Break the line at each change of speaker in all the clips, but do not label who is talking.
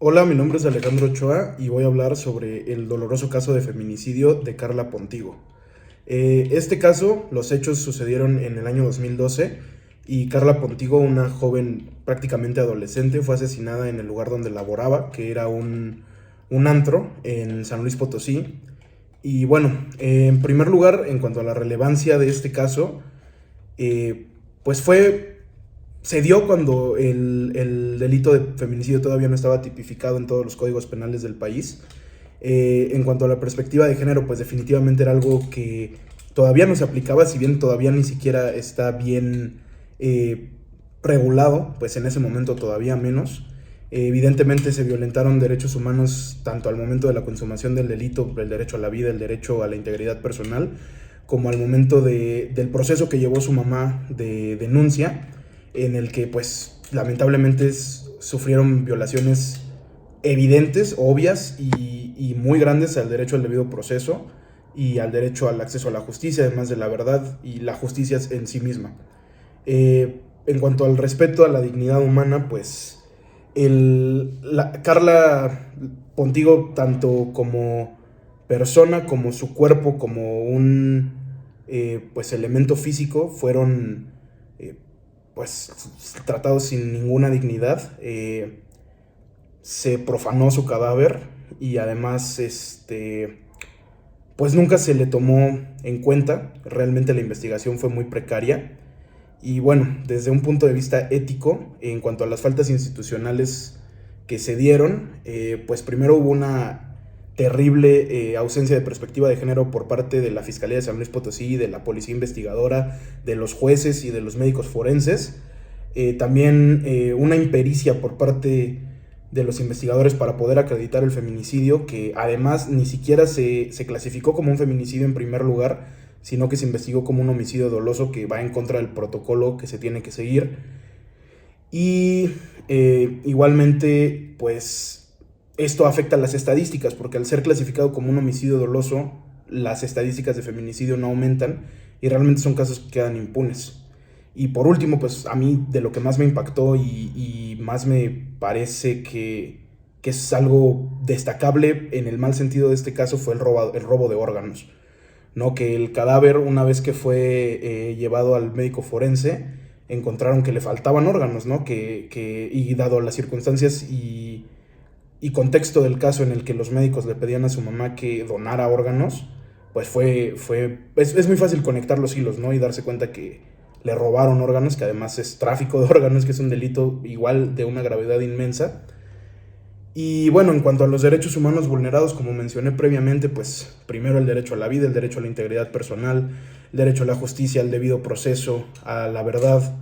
Hola, mi nombre es Alejandro Ochoa y voy a hablar sobre el doloroso caso de feminicidio de Carla Pontigo. Este caso, los hechos sucedieron en el año 2012 y Carla Pontigo, una joven prácticamente adolescente, fue asesinada en el lugar donde laboraba, que era un antro en San Luis Potosí. Y bueno, en primer lugar, en cuanto a la relevancia de este caso, eh, pues se dio cuando el delito de feminicidio todavía no estaba tipificado en todos los códigos penales del país. En cuanto a la perspectiva de género, pues definitivamente era algo que todavía no se aplicaba, si bien todavía ni siquiera está bien eh, regulado, pues en ese momento todavía menos. Evidentemente se violentaron derechos humanos tanto al momento de la consumación del delito, el derecho a la vida, el derecho a la integridad personal, como al momento del proceso que llevó su mamá de denuncia, en el que pues lamentablemente sufrieron violaciones evidentes, obvias y muy grandes al derecho al debido proceso y al derecho al acceso a la justicia, además de la verdad y la justicia en sí misma. En cuanto al respeto a la dignidad humana, pues Carla Pontigo, tanto como persona, como su cuerpo, como un pues elemento físico, fueron eh, pues tratados sin ninguna dignidad. Se profanó su cadáver y además pues nunca se le tomó en cuenta. Realmente la investigación fue muy precaria. Y bueno, desde un punto de vista ético, en cuanto a las faltas institucionales que se dieron, pues primero hubo una terrible ausencia de perspectiva de género por parte de la Fiscalía de San Luis Potosí, de la Policía Investigadora, de los jueces y de los médicos forenses. También una impericia por parte de los investigadores para poder acreditar el feminicidio, que además ni siquiera se clasificó como un feminicidio en primer lugar, sino que se investigó como un homicidio doloso que va en contra del protocolo que se tiene que seguir. Y igualmente, pues esto afecta a las estadísticas, porque al ser clasificado como un homicidio doloso, las estadísticas de feminicidio no aumentan y realmente son casos que quedan impunes. Y por último, pues a mí de lo que más me impactó y más me parece que es algo destacable en el mal sentido de este caso fue el robo de órganos, ¿no? Que el cadáver, una vez que fue llevado al médico forense, encontraron que le faltaban órganos, ¿no? Y dado las circunstancias y contexto del caso en el que los médicos le pedían a su mamá que donara órganos, pues es muy fácil conectar los hilos, ¿no? Y darse cuenta que le robaron órganos, que además es tráfico de órganos, que es un delito igual de una gravedad inmensa. Y bueno, en cuanto a los derechos humanos vulnerados, como mencioné previamente, pues primero el derecho a la vida, el derecho a la integridad personal, el derecho a la justicia, al debido proceso, a la verdad,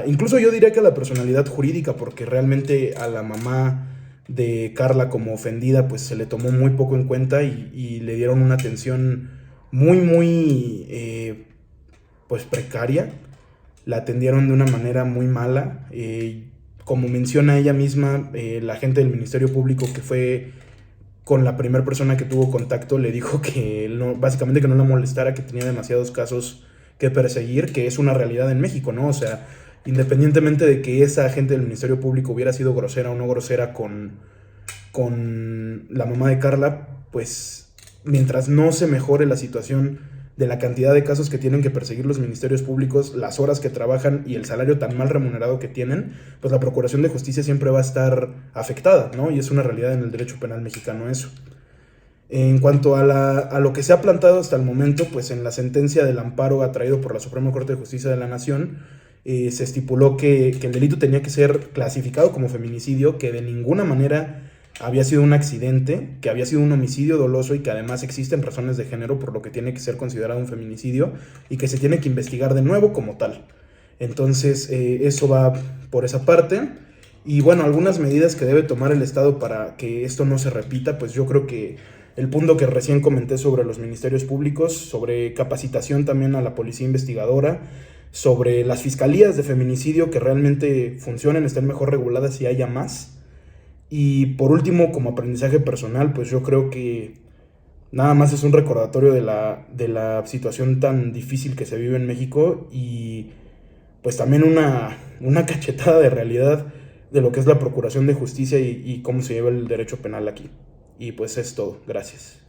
incluso yo diría que a la personalidad jurídica, porque realmente a la mamá de Carla como ofendida, pues se le tomó muy poco en cuenta y le dieron una atención muy, pues precaria. La atendieron de una manera muy mala. Como menciona ella misma, la gente del Ministerio Público que fue con la primera persona que tuvo contacto le dijo que no, básicamente que no la molestara, que tenía demasiados casos que perseguir, que es una realidad en México, ¿no? O sea, independientemente de que esa agente del Ministerio Público hubiera sido grosera o no grosera con la mamá de Carla, pues mientras no se mejore la situación de la cantidad de casos que tienen que perseguir los ministerios públicos, las horas que trabajan y el salario tan mal remunerado que tienen, pues la Procuración de Justicia siempre va a estar afectada, ¿no? Y es una realidad en el derecho penal mexicano eso. En cuanto a lo que se ha plantado hasta el momento, pues en la sentencia del amparo atraído por la Suprema Corte de Justicia de la Nación, se estipuló que el delito tenía que ser clasificado como feminicidio, que de ninguna manera había sido un accidente, que había sido un homicidio doloso y que además existen razones de género por lo que tiene que ser considerado un feminicidio y que se tiene que investigar de nuevo como tal. Entonces, eso va por esa parte. Y bueno, algunas medidas que debe tomar el Estado para que esto no se repita, pues yo creo que el punto que recién comenté sobre los ministerios públicos, sobre capacitación también a la policía investigadora, sobre las fiscalías de feminicidio que realmente funcionen, estén mejor reguladas y haya más. Y por último, como aprendizaje personal, pues yo creo que nada más es un recordatorio de la situación tan difícil que se vive en México y pues también una cachetada de realidad de lo que es la procuración de justicia y cómo se lleva el derecho penal aquí. Y pues es todo. Gracias.